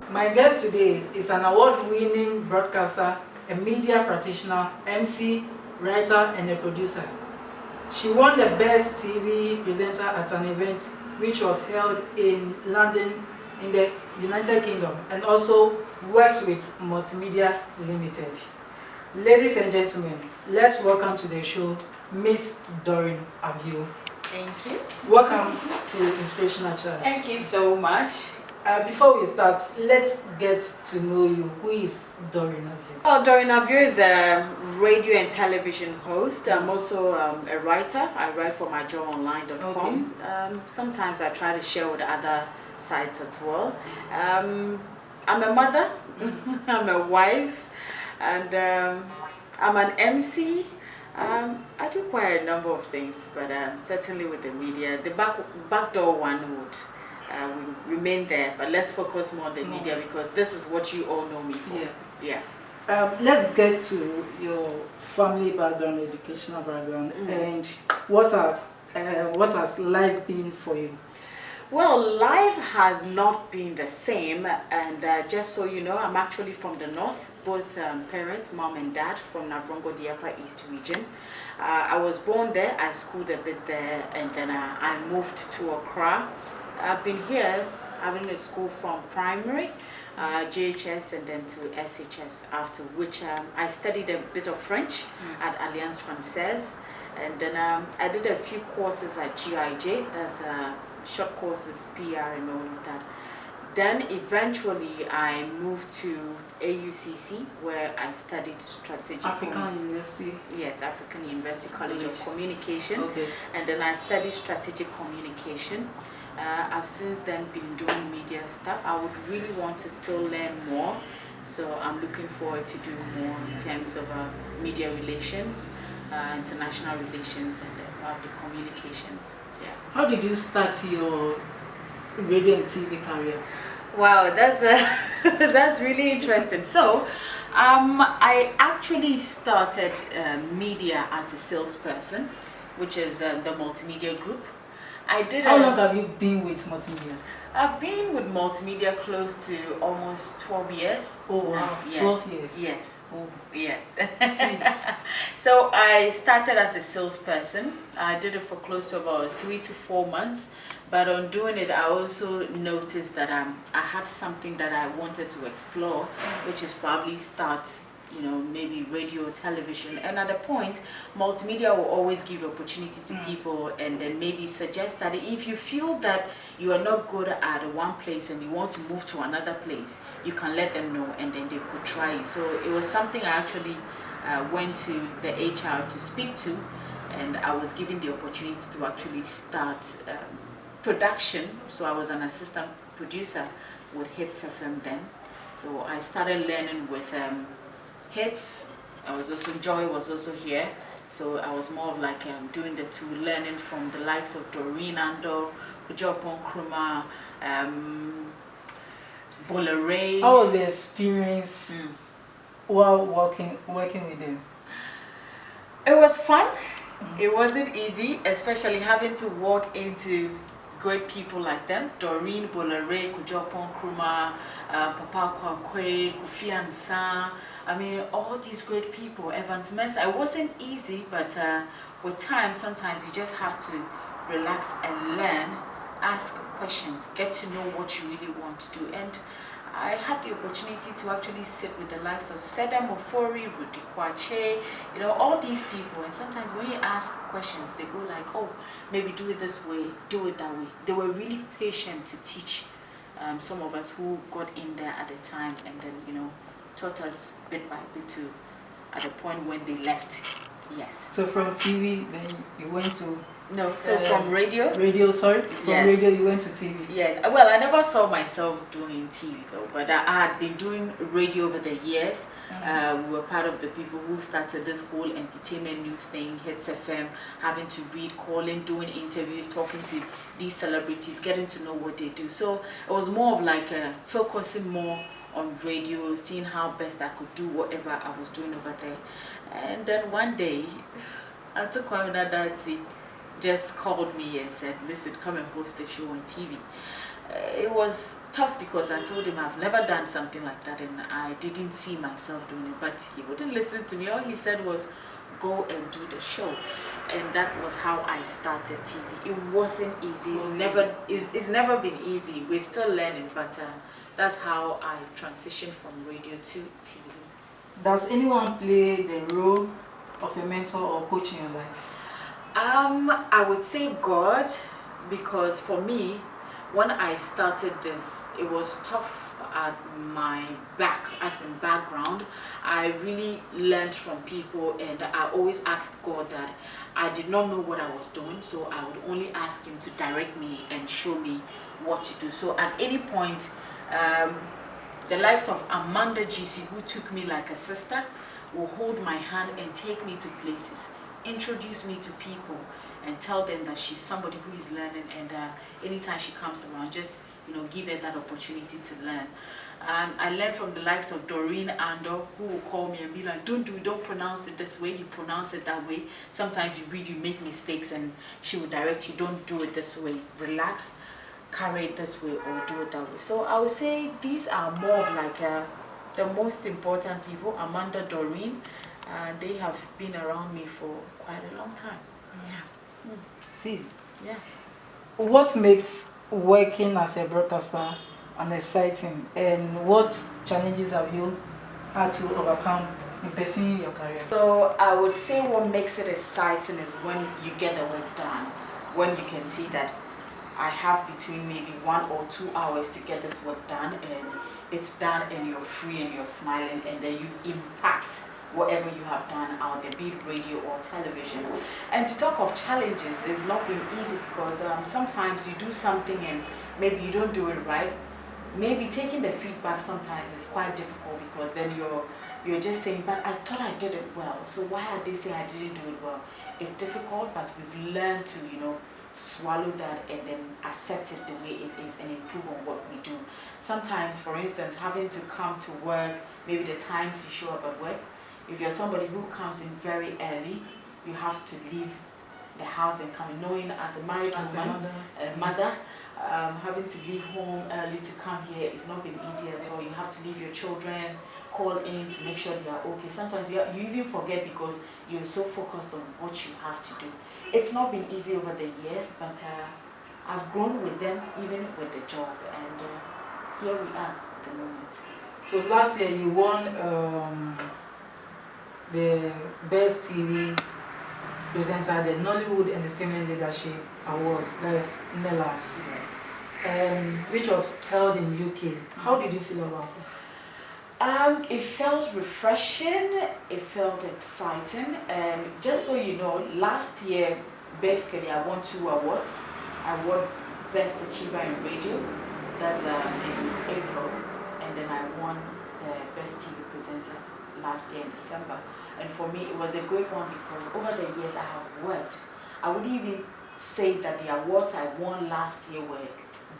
My guest today is an award-winning broadcaster, a media practitioner, MC, writer, and a producer. She won the Best TV Presenter at an event which was held in London in the United Kingdom, and also works with Multimedia Limited. Ladies and gentlemen, let's welcome to the show Miss Doreen Avio. Thank you. Welcome to Inspirational Chat. Thank you so much. Before we start, let's get to know you. Who is Doreen Avio? Well, Doreen Avio is a radio and television host. I'm also a writer. I write for myjoyonline.com. Okay. Sometimes I try to share with other sites as well. I'm a mother, I'm a wife, and I'm an MC. I do quite a number of things, but certainly with the media, the backdoor one would remain there, but let's focus more on the media because this is what you all know me for. Yeah. Let's get to your family background, educational background, and what has life been for you? Well, life has not been the same, and just so you know, I'm actually from the north. Both parents, mom and dad, from Navrongo, the Upper East region. I was born there, I schooled a bit there, and then I moved to Accra. I've been here, I've been in school from primary, JHS, and then to SHS, after which I studied a bit of French at Alliance Française, and then I did a few courses at GIJ, that's short courses, PR and all of that. Then eventually I moved to AUCC, where I studied strategic African University. Yes, African University College of Communication. Okay. And then I studied strategic communication. I've since then been doing media stuff. I would really want to still learn more, so I'm looking forward to do more in terms of media relations, international relations, and public communications. Yeah. How did you start your radio and TV career? Wow, that's that's really interesting. So, I actually started media as a salesperson, which is the multimedia group. How long have you been with Multimedia? I've been with Multimedia close to almost 12 years. Oh wow, yes. 12 years. Yes. Oh. Yes. So I started as a salesperson. I did it for close to about 3 to 4 months. But on doing it, I also noticed that I had something that I wanted to explore, which is probably start, maybe radio, television. And at a point, multimedia will always give opportunity to people, and then maybe suggest that if you feel that you are not good at one place and you want to move to another place, you can let them know, and then they could try you. So it was something I actually went to the HR to speak to, and I was given the opportunity to actually start production. So I was an assistant producer with Hits FM then. So I started learning with Hits. I was also, Joy was also here. So I was more of like doing the two, learning from the likes of Doreen Avio, Kujopon Kruma, Bolere. How was the experience while working with them? It was fun. It wasn't easy, especially having to walk into great people like them, Doreen, Bolere, Kujopon Kruma, Papa Kwakwe, Kofi Ansa. I mean, all these great people, Evans Mensah. It wasn't easy, but with time, sometimes you just have to relax and learn, ask questions, get to know what you really want to do. And I had the opportunity to actually sit with the likes of Seda Mofori, Rudy Kwache, all these people. And sometimes when you ask questions, they go like, oh, maybe do it this way, do it that way. They were really patient to teach some of us who got in there at the time, and then, taught us bit by bit to, at the point when they left. Yes. So from TV, then you went to... No, so from radio? Radio, sorry? From radio you went to TV? Yes. Well, I never saw myself doing TV though, but I had been doing radio over the years. We were part of the people who started this whole entertainment news thing, Hits FM, having to read, calling, doing interviews, talking to these celebrities, getting to know what they do. So it was more of like focusing more on radio, seeing how best I could do whatever I was doing over there. And then one day, Auntie Kwame just called me and said, listen, come and host the show on TV. it was tough because I told him I've never done something like that and I didn't see myself doing it, but he wouldn't listen to me. All he said was, go and do the show. And that was how I started TV. It wasn't easy. It's never been easy. We're still learning, but that's how I transitioned from radio to TV. Does anyone play the role of a mentor or coach in your life? I would say God, because for me, when I started this, it was tough at my back, as in background. I really learned from people, and I always asked God that I did not know what I was doing, so I would only ask him to direct me and show me what to do. So at any point, the likes of Amanda GC, who took me like a sister, will hold my hand and take me to places, introduce me to people, and tell them that she's somebody who is learning, and anytime she comes around, just give her that opportunity to learn. I learned from the likes of Doreen Avio, who will call me and be like, don't pronounce it this way, you pronounce it that way. Sometimes you read, you make mistakes, and she will direct you, don't do it this way, relax, carry it this way, or do it that way. So I would say these are more of like the most important people. Amanda, Doreen, they have been around me for quite a long time. Yeah. See, yeah. What makes working as a broadcaster and exciting, and what challenges have you had to overcome in pursuing your career? So I would say what makes it exciting is when you get the work done, when you can see that I have between maybe 1 or 2 hours to get this work done, and it's done, and you're free and you're smiling, and then you impact whatever you have done out there, be it radio or television. And to talk of challenges, it's not been easy because sometimes you do something and maybe you don't do it right. Maybe taking the feedback sometimes is quite difficult, because then you're just saying, but I thought I did it well, so why are they saying I didn't do it well? It's difficult, but we've learned to swallow that and then accept it the way it is and improve on what we do. Sometimes, for instance, having to come to work, maybe the times you show up at work, if you're somebody who comes in very early, you have to leave the house and come in, knowing as a married woman, a mother, having to leave home early to come here, it's not been easy at all. You have to leave your children, call in to make sure they are okay. Sometimes you even forget because you're so focused on what you have to do. It's not been easy over the years, but I've grown with them, even with the job, and here we are at the moment. So last year you won the Best TV Presenter, the Nollywood Entertainment Leadership Awards, that's NELAS, yes. Which was held in UK. How did you feel about it? It felt refreshing, it felt exciting, and just so you know, last year basically I won 2 awards. I won Best Achiever in Radio, that's in April, and then I won the Best TV Presenter last year in December. And for me it was a great one because over the years I have worked. I wouldn't even say that the awards I won last year were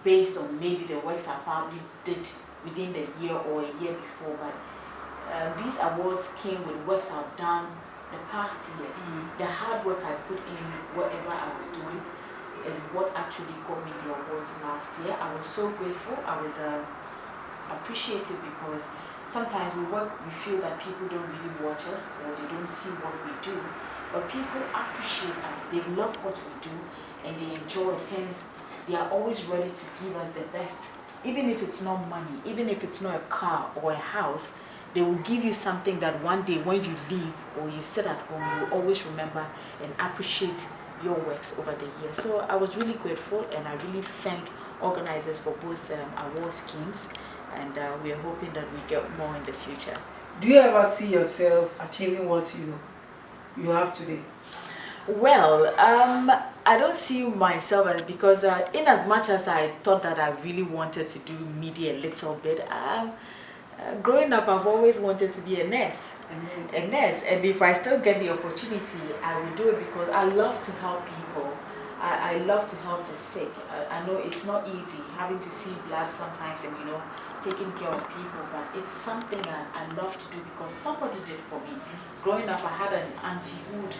based on maybe the works I probably did within the year or a year before, but these awards came with works I've done the past years. The hard work I put in whatever I was doing is what actually got me the awards last year. I was so grateful. I was appreciative because sometimes we work, we feel that people don't really watch us or they don't see what we do, but people appreciate us. They love what we do and they enjoy it. Hence, they are always ready to give us the best. Even if it's not money, even if it's not a car or a house, they will give you something that one day when you leave or you sit at home, you will always remember and appreciate your works over the years. So I was really grateful, and I really thank organizers for both award schemes, and we are hoping that we get more in the future. Do you ever see yourself achieving what you have today? Well, I don't see myself as, because in as much as I thought that I really wanted to do media a little bit, growing up I've always wanted to be a nurse. A nurse, and if I still get the opportunity, I will do it because I love to help people. I love to help the sick. I know it's not easy having to see blood sometimes and taking care of people, but it's something I love to do because somebody did for me. Growing up, I had an auntie who would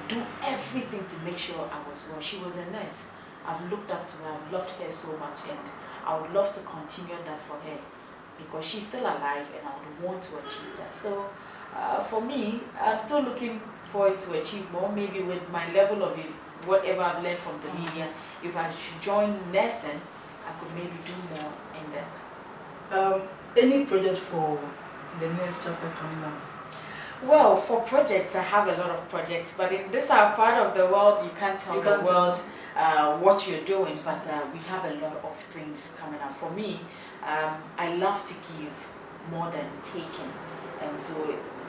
do everything to make sure I was well. She was a nurse. I've looked up to her, I've loved her so much, and I would love to continue that for her because she's still alive and I would want to achieve that. So for me, I'm still looking forward to achieve more, maybe with my level of it, whatever I've learned from the media. If I should join nursing, I could maybe do more in that. Any project for the next chapter coming up? Well, for projects, I have a lot of projects, but in this part of the world, you can't tell the world what you're doing, but we have a lot of things coming up. For me, I love to give more than taking, and so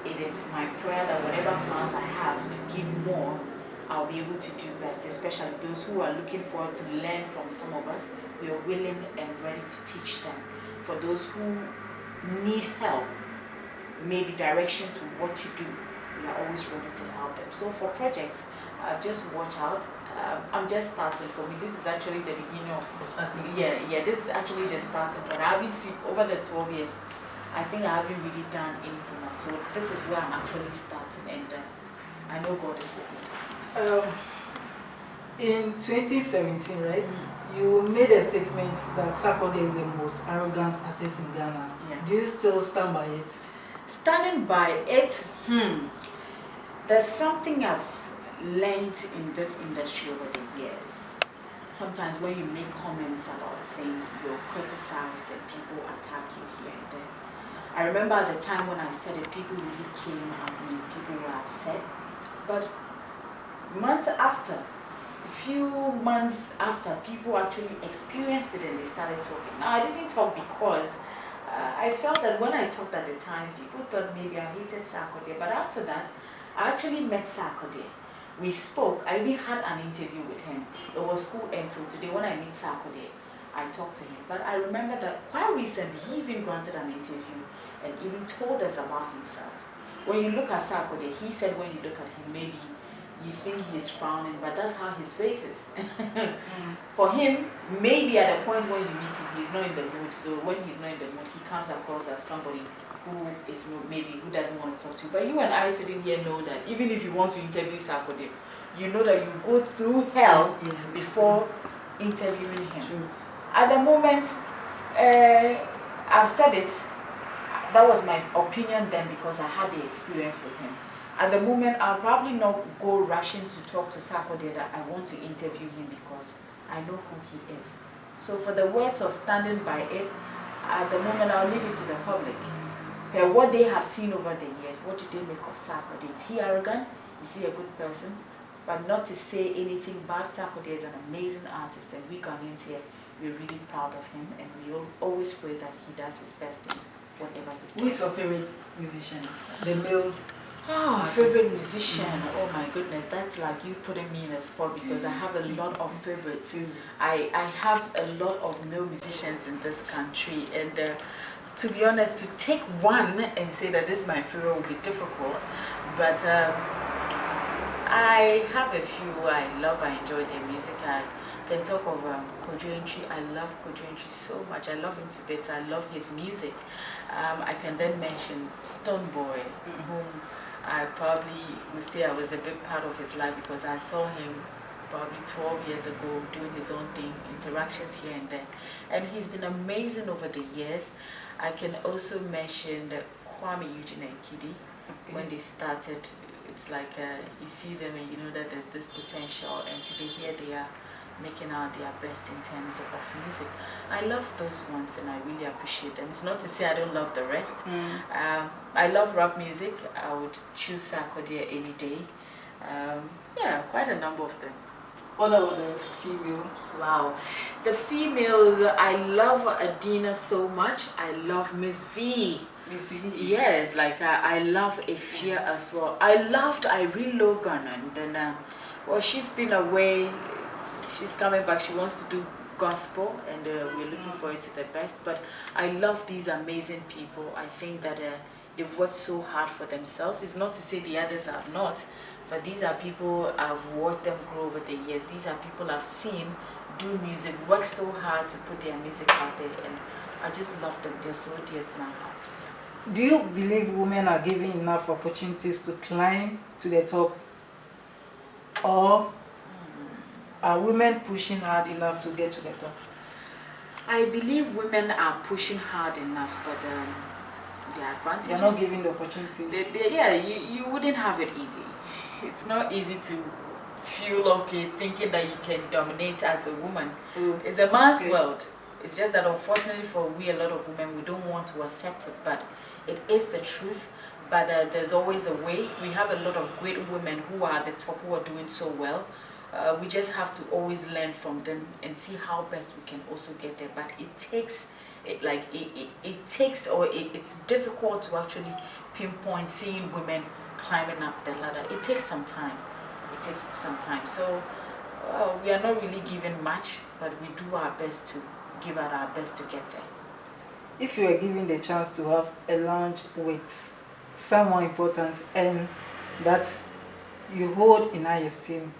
it is my prayer that whatever plans I have to give more, I'll be able to do best, especially those who are looking forward to learn from some of us. We are willing and ready to teach them. For those who need help, maybe direction to what to do, we are always ready to help them. So for projects, just watch out. I'm just starting. For me, this is actually the beginning of the starting. Yeah, this is actually the starting. But I haven't seen over the 12 years, I think I haven't really done anything else. So this is where I'm actually starting, and I know God is with me. In 2017, right? You made a statement that Sarkodie is the most arrogant artist in Ghana. Yeah. Do you still stand by it? Standing by it, there's something I've learned in this industry over the years. Sometimes when you make comments about things, you're criticized and people attack you here and there. I remember at the time when I said it, people really came at me, people were upset. But months after, a few months after, people actually experienced it and they started talking. Now, I didn't talk because I felt that when I talked at the time, people thought maybe I hated Sarkodie. But after that, I actually met Sarkodie. We spoke. I even had an interview with him. It was cool until today. When I meet Sarkodie, I talked to him. But I remember that quite recently, he even granted an interview and even told us about himself. When you look at Sarkodie, he said when you look at him, maybe you think he's frowning, but that's how his face is. For him, maybe at a point when you meet him, he's not in the mood. So when he's not in the mood, he comes across as somebody who is maybe who doesn't want to talk to you. But you and I sitting here know that even if you want to interview Sarkodie, you know that you go through hell before interviewing him. True. At the moment, I've said it. That was my opinion then because I had the experience with him. At the moment, I'll probably not go rushing to talk to Sarkodie that I want to interview him because I know who he is. So for the words of standing by it, at the moment, I'll leave it to the public. What they have seen over the years, what do they make of Sarkodie? Is he arrogant? Is he a good person? But not to say anything bad. Sarkodie is an amazing artist, and we Ghanaians here, we're really proud of him, and we always pray that he does his best in whatever he's doing. Who is your favorite musician? The male? Favorite musician. Oh my goodness, that's like you putting me in a spot because I have a lot of favorites. I have a lot of male musicians in this country, and to be honest, to take one and say that this is my favorite will be difficult, but I have a few I love. I enjoy their music. I can talk of Kojo. I love Kojo so much. I love him to bits. I love his music. I can then mention Stonebwoy, whom I probably would say I was a big part of his life because I saw him probably 12 years ago doing his own thing, interactions here and there. And he's been amazing over the years. I can also mention Kwame Eugene and Kidi. When they started, it's like you see them and you know that there's this potential, and today here they are making out their best in terms of music. I love those ones and I really appreciate them. It's not to say I don't love the rest. I love rap music. I would choose Sarkodie any day. Yeah, quite a number of them. What about the female? Wow. The females, I love Adina so much. I love Miss V. Miss V? Yes, like I love Afia as well. I loved Irene Logan, and then, well, she's been away. She's coming back. She wants to do gospel, and we're looking forward to the best. But I love these amazing people. I think that they've worked so hard for themselves. It's not to say the others have not, but these are people I've watched them grow over the years. These are people I've seen do music, work so hard to put their music out there, and I just love them. They're so dear to my heart. Do you believe women are given enough opportunities to climb to the top, or are women pushing hard enough to get to the top? I believe women are pushing hard enough, but the advantage They're not giving the opportunities. yeah, you wouldn't have it easy. It's not easy to feel okay thinking that you can dominate as a woman. It's a man's world. It's just that unfortunately for a lot of women, we don't want to accept it, but it is the truth. But there's always a way. We have a lot of great women who are at the top, who are doing so well. We just have to always learn from them and see how best we can also get there. But it takes, it's difficult to actually pinpoint seeing women climbing up the ladder. It takes some time. It takes some time. So we are not really given much, but we do our best to give out our best to get there. If you are given the chance to have a lunch with someone important and that you hold in high esteem,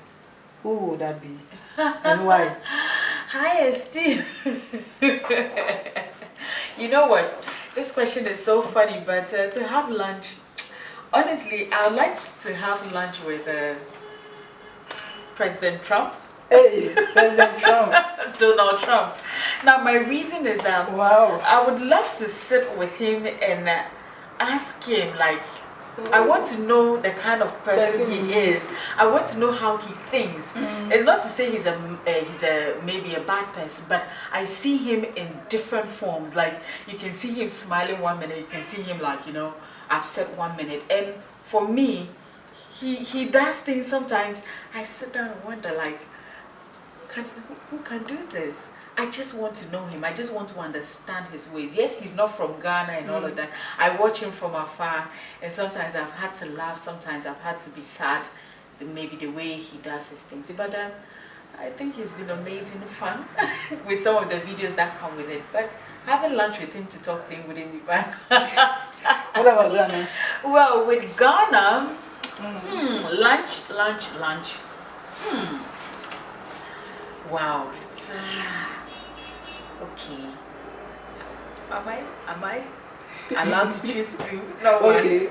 who would that be and why? High esteem. You know what? This question is so funny, but to have lunch, honestly, I would like to have lunch with President Trump. Hey, President Trump. Donald Trump. Now, my reason is wow. I would love to sit with him and ask him, like, I want to know the kind of person he is. I want to know how he thinks. It's not to say he's maybe a bad person, but I see him in different forms. Like, you can see him smiling one minute, you can see him, like, you know, upset one minute. And for me, he does things sometimes. I sit down and wonder, like, who can do this? I just want to know him. I just want to understand his ways. Yes, he's not from Ghana and all of that. I watch him from afar, and sometimes I've had to laugh, sometimes I've had to be sad, maybe the way he does his things. But I think he's been amazing fun with some of the videos that come with it. But having lunch with him to talk to him wouldn't be bad. What about Ghana? Well, with Ghana, lunch. Wow. Okay. Am I allowed to choose two? No. Okay.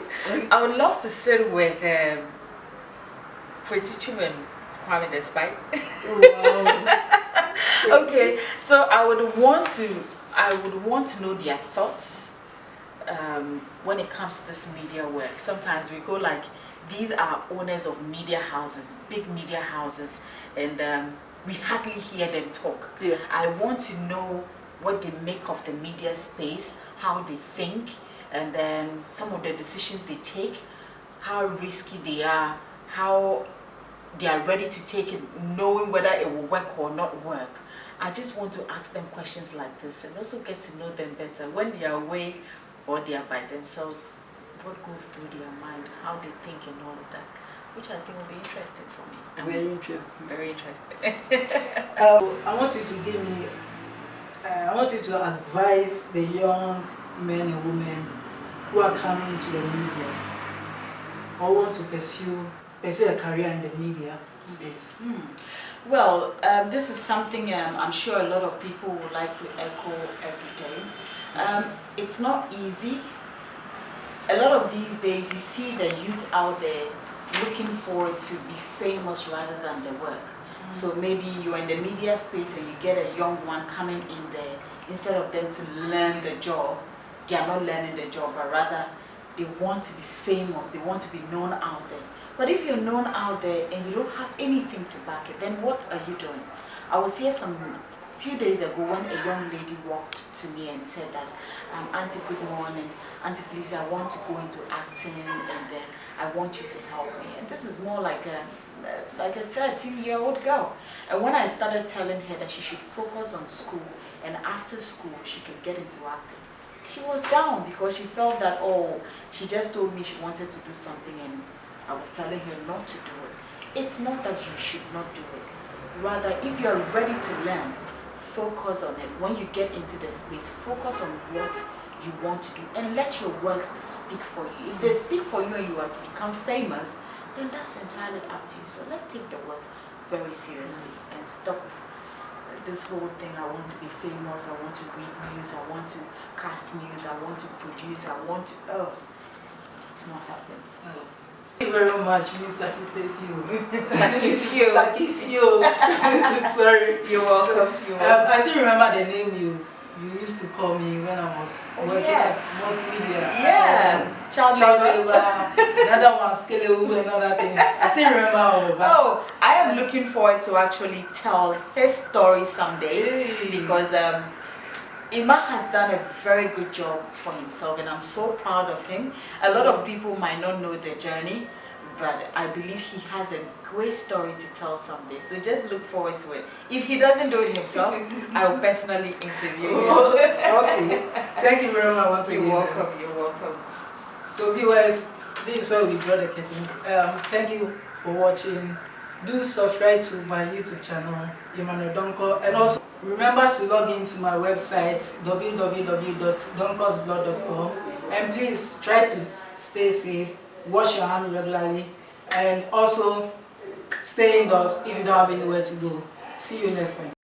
I would love to sit with Practitioner and Kwame Despite. Wow. Okay. So I would want to know their thoughts when it comes to this media work. Sometimes we go like, these are owners of media houses, big media houses, and we hardly hear them talk. Yeah. I want to know what they make of the media space, how they think, and then some of the decisions they take, how risky they are, how they are ready to take it, knowing whether it will work or not work. I just want to ask them questions like this and also get to know them better. When they are away or they are by themselves, what goes through their mind, how they think and all of that, which I think will be interesting for me. Very interesting. Very interesting. I want you to give me, I want you to advise the young men and women who are coming to the media or want to pursue a career in the media space. Well, this is something I'm sure a lot of people would like to echo every day. It's not easy. A lot of these days you see the youth out there looking forward to be famous rather than the work. So maybe you're in the media space and you get a young one coming in there, instead of them to learn the job, they are not learning the job, but rather they want to be famous, they want to be known out there. But if you're known out there and you don't have anything to back it, then what are you doing? I was here a few days ago when a young lady walked to me and said that, Auntie, good morning. Auntie, please, I want to go into acting and I want you to help me. And this is more like a 13-year-old girl. And when I started telling her that she should focus on school and after school she could get into acting, she was down because she felt that, oh, she just told me she wanted to do something and I was telling her not to do it. It's not that you should not do it. Rather, if you're ready to learn, focus on it. When you get into the space, focus on what you want to do and let your works speak for you. If they speak for you and you are to become famous, then that's entirely up to you. So let's take the work very seriously and stop this whole thing. I want to be famous, I want to read news, I want to cast news, I want to produce, I want to, it's not happening. So Thank you very much, Miss Sakifio. Sakifio. Sorry. You're welcome. You're welcome. I still remember the name you used to call me when I was working at multimedia. Yeah. Child labor. The other one, Scalable and other things. I still remember all of that. Oh, I am looking forward to actually tell his story someday because Ima has done a very good job for himself and I'm so proud of him. A lot of people might not know the journey, but I believe he has a great story to tell someday. So just look forward to it. If he doesn't do it himself, I will personally interview him. Okay. Thank you very much once again. You're welcome. You're welcome. So viewers, this is where we draw the curtains. Thank you for watching. Do subscribe to my YouTube channel, Emmanuel Donko, and also remember to log into my website www.donkosblog.com, and please try to stay safe, wash your hands regularly, and also stay indoors if you don't have anywhere to go. See you next time.